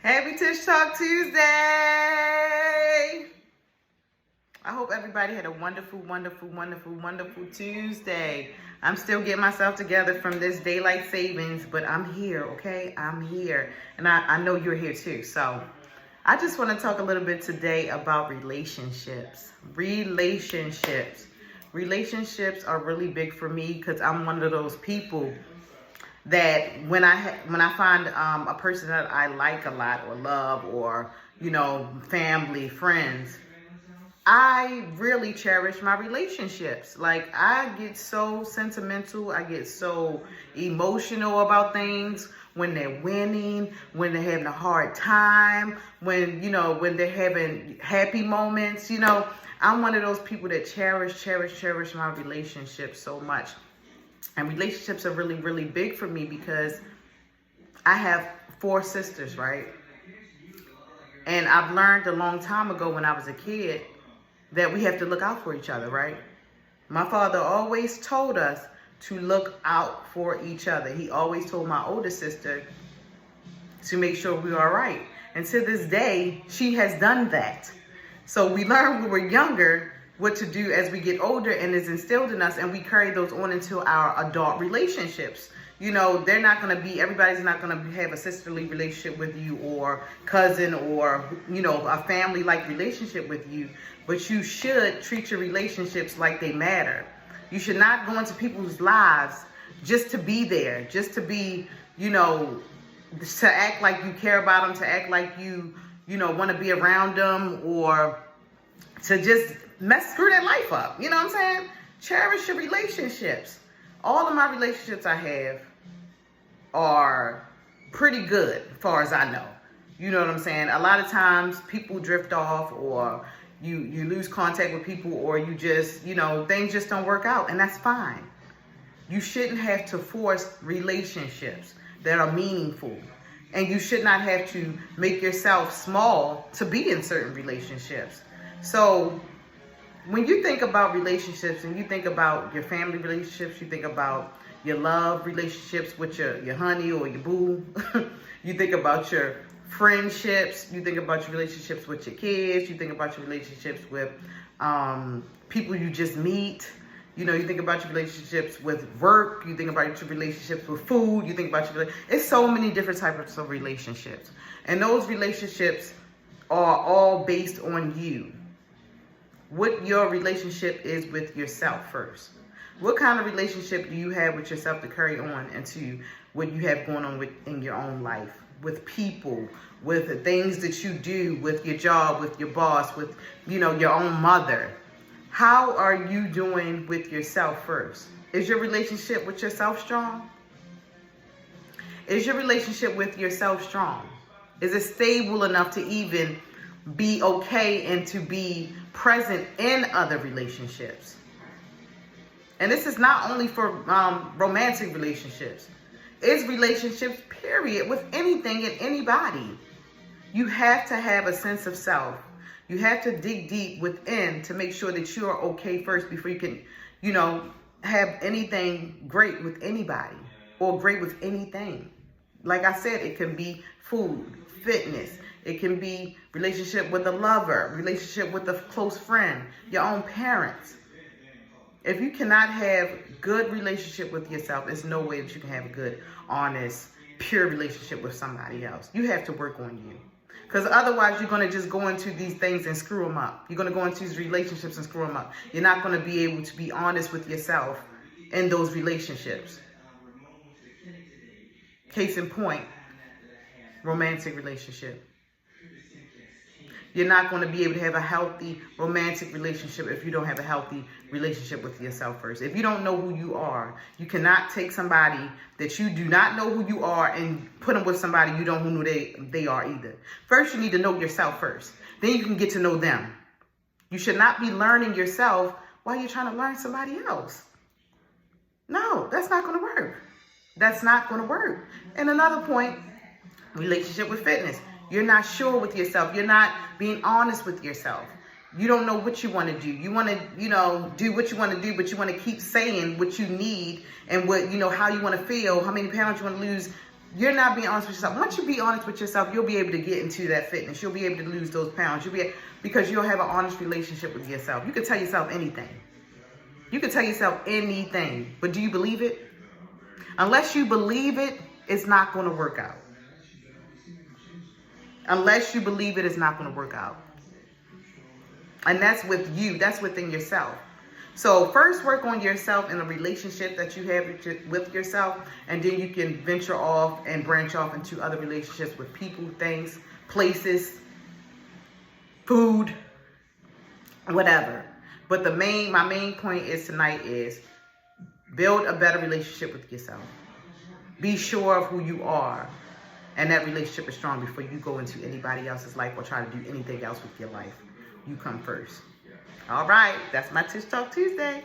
Happy Tish Talk Tuesday! I hope everybody had a wonderful, wonderful, wonderful, wonderful Tuesday. I'm still getting myself together from this daylight savings, but I'm here, okay? I'm here. And I know you're here too. So I just want to talk a little bit today about relationships. Relationships are really big for me because I'm one of those people that when I find a person that I like a lot or love or, family, friends, I really cherish my relationships. Like, I get so sentimental. I get so emotional about things when they're winning, when they're having a hard time, when they're having happy moments. I'm one of those people that cherish my relationships so much. And relationships are really, really big for me because I have 4 sisters, right? And I've learned a long time ago when I was a kid that we have to look out for each other, right? My father always told us to look out for each other. He always told my older sister to make sure we were all right. And to this day, she has done that. So we learned when we were younger what to do as we get older, and it's instilled in us, and we carry those on into our adult relationships. They're not going to be, everybody's not going to have a sisterly relationship with you or cousin or, a family-like relationship with you, but you should treat your relationships like they matter. You should not go into people's lives just to be there, just to be, to act like you care about them, to act like you want to be around them, or to just screw their life up. You know what I'm saying? Cherish your relationships. All of my relationships I have are pretty good, as far as I know. You know what I'm saying? A lot of times people drift off, or you lose contact with people, or you just, things just don't work out, and that's fine. You shouldn't have to force relationships that are meaningful. And you should not have to make yourself small to be in certain relationships. So when you think about relationships and you think about your family relationships, you think about your love relationships with your honey or your boo, you think about your friendships, you think about your relationships with your kids, you think about your relationships with people you just meet, you think about your relationships with work, you think about your relationships with food, you think about it's so many different types of relationships. And those relationships are all based on you. What your relationship is with yourself first. What kind of relationship do you have with yourself to carry on into what you have going on in your own life, with people, with the things that you do, with your job, with your boss, with, your own mother? How are you doing with yourself first? Is your relationship with yourself strong? Is your relationship with yourself strong? Is it stable enough to even be okay and to be present in other relationships? And this is not only for romantic relationships. It's relationships, period, with anything and anybody. You have to have a sense of self. You have to dig deep within to make sure that you are okay first before you can, have anything great with anybody or great with anything. Like I said, it can be food, fitness. It can be relationship with a lover, relationship with a close friend, your own parents. If you cannot have good relationship with yourself, there's no way that you can have a good, honest, pure relationship with somebody else. You have to work on you. Because otherwise, you're going to just go into these things and screw them up. You're going to go into these relationships and screw them up. You're not going to be able to be honest with yourself in those relationships. Case in point, romantic relationship. You're not going to be able to have a healthy romantic relationship if you don't have a healthy relationship with yourself first. If you don't know who you are, you cannot take somebody that you do not know who you are and put them with somebody you don't know who they are either. First, you need to know yourself first. Then you can get to know them. You should not be learning yourself while you're trying to learn somebody else. No, that's not going to work. That's not going to work. And another point, relationship with fitness. You're not sure with yourself. You're not being honest with yourself. You don't know what you want to do. You want to, do what you want to do, but you want to keep saying what you need and what, how you want to feel, how many pounds you want to lose you're not being honest with yourself. Once you be honest with yourself, you'll be able to get into that fitness. You'll be able to lose those pounds. Because you'll have an honest relationship with yourself. You can tell yourself anything. You can tell yourself anything. But do you believe it? Unless you believe it, it's not going to work out. Unless you believe it, it's not going to work out. And that's with you. That's within yourself. So first work on yourself in a relationship that you have with yourself. And then you can venture off and branch off into other relationships with people, things, places, food, whatever. But my main point is tonight is build a better relationship with yourself. Be sure of who you are. And that relationship is strong before you go into anybody else's life or try to do anything else with your life. You come first. All right. That's my Tish Talk Tuesday.